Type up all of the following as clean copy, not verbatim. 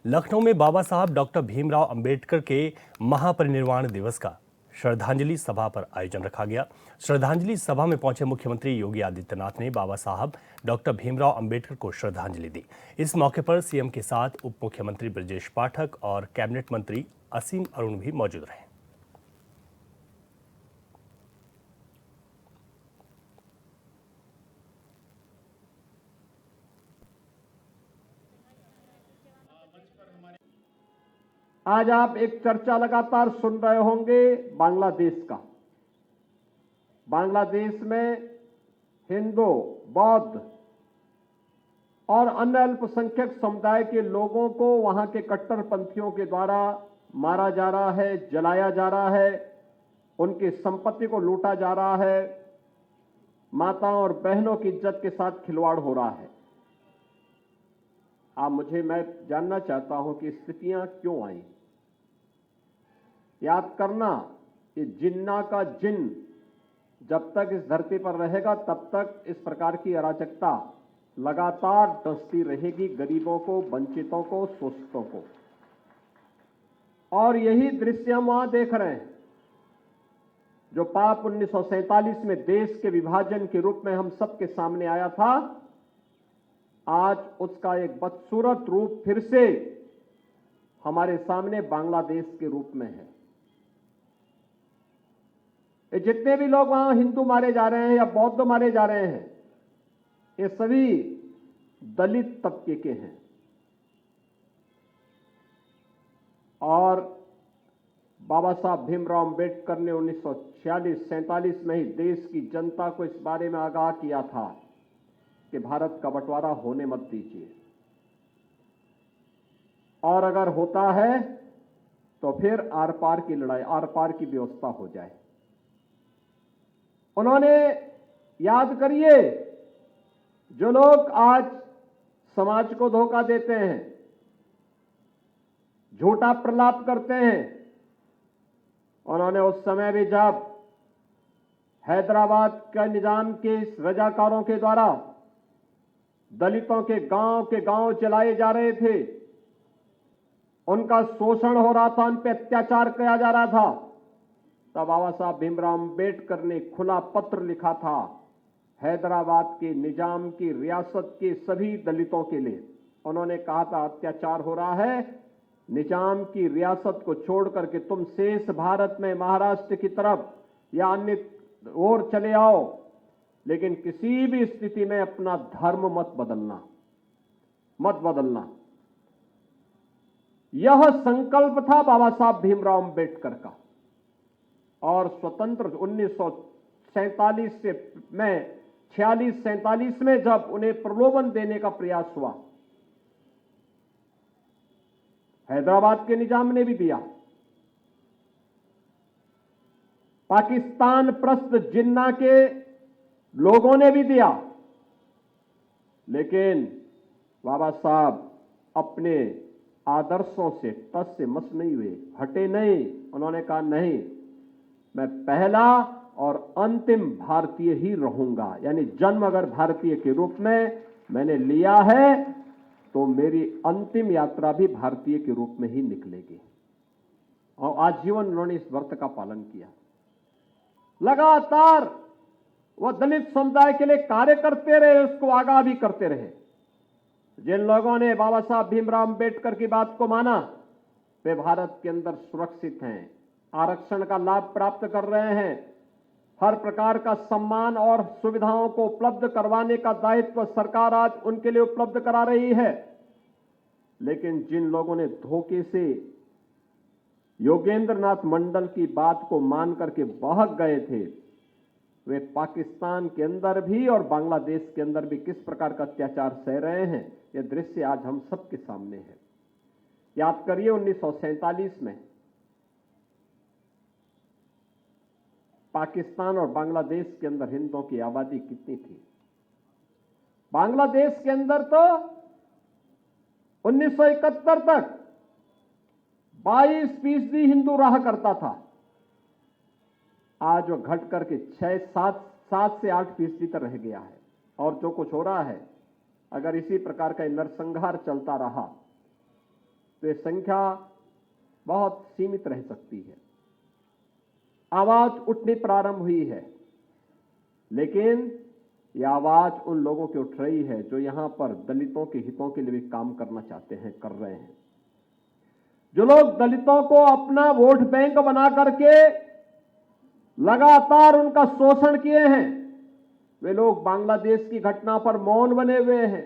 लखनऊ में बाबा साहब डॉक्टर भीमराव अंबेडकर के महापरिनिर्वाण दिवस का श्रद्धांजलि सभा पर आयोजन रखा गया। श्रद्धांजलि सभा में पहुंचे मुख्यमंत्री योगी आदित्यनाथ ने बाबा साहब डॉक्टर भीमराव अंबेडकर को श्रद्धांजलि दी। इस मौके पर सीएम के साथ उप मुख्यमंत्री ब्रजेश पाठक और कैबिनेट मंत्री असीम अरुण भी मौजूद रहे। आज आप एक चर्चा लगातार सुन रहे होंगे बांग्लादेश का। बांग्लादेश में हिंदू, बौद्ध और अन्य अल्पसंख्यक समुदाय के लोगों को वहां के कट्टरपंथियों के द्वारा मारा जा रहा है, जलाया जा रहा है, उनकी संपत्ति को लूटा जा रहा है, माताओं और बहनों की इज्जत के साथ खिलवाड़ हो रहा है। मैं जानना चाहता हूं कि स्थितियां क्यों आई। याद करना, ये जिन्ना का जिन जब तक इस धरती पर रहेगा तब तक इस प्रकार की अराजकता लगातार डसती रहेगी, गरीबों को, वंचितों को, शोषितों को। और यही दृश्य हम वहां देख रहे हैं जो पाप 1947 में देश के विभाजन के रूप में हम सबके सामने आया था। आज उसका एक बदसूरत रूप फिर से हमारे सामने बांग्लादेश के रूप में है। ये जितने भी लोग वहां हिंदू मारे जा रहे हैं या बौद्ध मारे जा रहे हैं, ये सभी दलित तबके के हैं। और बाबा साहब भीमराव अंबेडकर ने 1946-47 में ही देश की जनता को इस बारे में आगाह किया था कि भारत का बंटवारा होने मत दीजिए, और अगर होता है तो फिर आर पार की लड़ाई, आर पार की व्यवस्था हो जाए। उन्होंने, याद करिए, जो लोग आज समाज को धोखा देते हैं, झूठा प्रलाप करते हैं, उन्होंने उस समय भी जब हैदराबाद का निजाम के इस रजाकारों के द्वारा दलितों के गांव जलाए जा रहे थे, उनका शोषण हो रहा था, उन पर अत्याचार किया जा रहा था, तब बाबा साहब भीमराव अंबेडकर ने खुला पत्र लिखा था हैदराबाद के निजाम की रियासत के सभी दलितों के लिए। उन्होंने कहा था, अत्याचार हो रहा है, निजाम की रियासत को छोड़ करके तुम शेष भारत में महाराष्ट्र की तरफ या अन्य ओर चले आओ, लेकिन किसी भी स्थिति में अपना धर्म मत बदलना। यह संकल्प था बाबा साहब भीमराव अंबेडकर का। और स्वतंत्र 1947 से में 46-47 में जब उन्हें प्रलोभन देने का प्रयास हुआ, हैदराबाद के निजाम ने भी दिया, पाकिस्तान प्रस्त जिन्ना के लोगों ने भी दिया, लेकिन बाबा साहब अपने आदर्शों से टस से मस नहीं हुए, हटे नहीं। उन्होंने कहा, नहीं, मैं पहला और अंतिम भारतीय ही रहूंगा। यानी जन्म अगर भारतीय के रूप में मैंने लिया है तो मेरी अंतिम यात्रा भी भारतीय के रूप में ही निकलेगी। और आजीवन उन्होंने इस व्रत का पालन किया। लगातार वह दलित समुदाय के लिए कार्य करते रहे, उसको आगाह भी करते रहे। जिन लोगों ने बाबा साहब भीमराव अंबेडकर की बात को माना, वे भारत के अंदर सुरक्षित हैं, आरक्षण का लाभ प्राप्त कर रहे हैं, हर प्रकार का सम्मान और सुविधाओं को उपलब्ध करवाने का दायित्व सरकार आज उनके लिए उपलब्ध करा रही है। लेकिन जिन लोगों ने धोखे से योगेंद्र नाथ मंडल की बात को मान करके बहक गए थे, वे पाकिस्तान के अंदर भी और बांग्लादेश के अंदर भी किस प्रकार का अत्याचार सह रहे हैं, यह दृश्य आज हम सबके सामने है। याद करिए, 1947 में पाकिस्तान और बांग्लादेश के अंदर हिंदुओं की आबादी कितनी थी? बांग्लादेश के अंदर तो 1971 तक 22% हिंदू रहा करता था। आज वो घट करके 7 से 8% तक रह गया है। और जो कुछ हो रहा है, अगर इसी प्रकार का नरसंहार चलता रहा तो ये संख्या बहुत सीमित रह सकती है। आवाज उठनी प्रारंभ हुई है, लेकिन यह आवाज उन लोगों की उठ रही है जो यहां पर दलितों के हितों के लिए भी काम करना चाहते हैं, कर रहे हैं। जो लोग दलितों को अपना वोट बैंक बना करके लगातार उनका शोषण किए हैं, वे लोग बांग्लादेश की घटना पर मौन बने हुए हैं।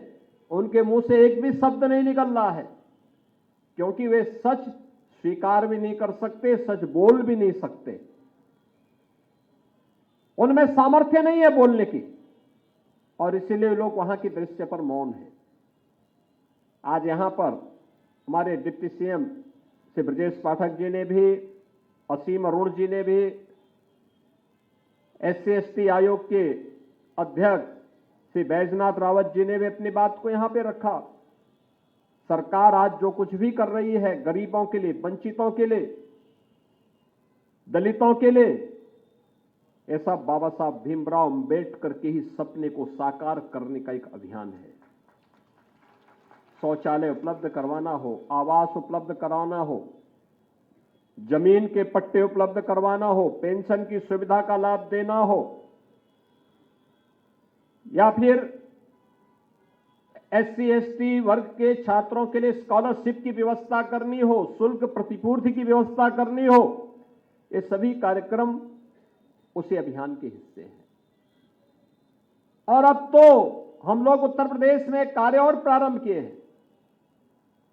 उनके मुंह से एक भी शब्द नहीं निकल रहा है, क्योंकि वे सच स्वीकार भी नहीं कर सकते, सच बोल भी नहीं सकते। उनमें सामर्थ्य नहीं है बोलने की, और इसीलिए लोग वहां की दृश्य पर मौन है। आज यहां पर हमारे डिप्टी सीएम श्री ब्रजेश पाठक जी ने भी, असीम अरुण जी ने भी, SC/ST आयोग के अध्यक्ष श्री बैजनाथ रावत जी ने भी अपनी बात को यहां पे रखा। सरकार आज जो कुछ भी कर रही है गरीबों के लिए, वंचितों के लिए, दलितों के लिए, ये सब बाबा साहब भीमराव अंबेडकर के ही सपने को साकार करने का एक अभियान है। शौचालय उपलब्ध करवाना हो, आवास उपलब्ध कराना हो, जमीन के पट्टे उपलब्ध करवाना हो, पेंशन की सुविधा का लाभ देना हो, या फिर SC/ST वर्ग के छात्रों के लिए स्कॉलरशिप की व्यवस्था करनी हो, शुल्क प्रतिपूर्ति की व्यवस्था करनी हो, ये सभी कार्यक्रम उसी अभियान के हिस्से हैं। और अब तो हम लोग उत्तर प्रदेश में कार्य और प्रारंभ किए हैं।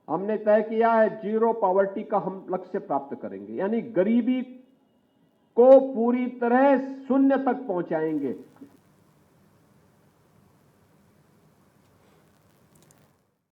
हमने तय किया है जीरो पॉवर्टी का हम लक्ष्य प्राप्त करेंगे, यानी गरीबी को पूरी तरह शून्य तक पहुंचाएंगे।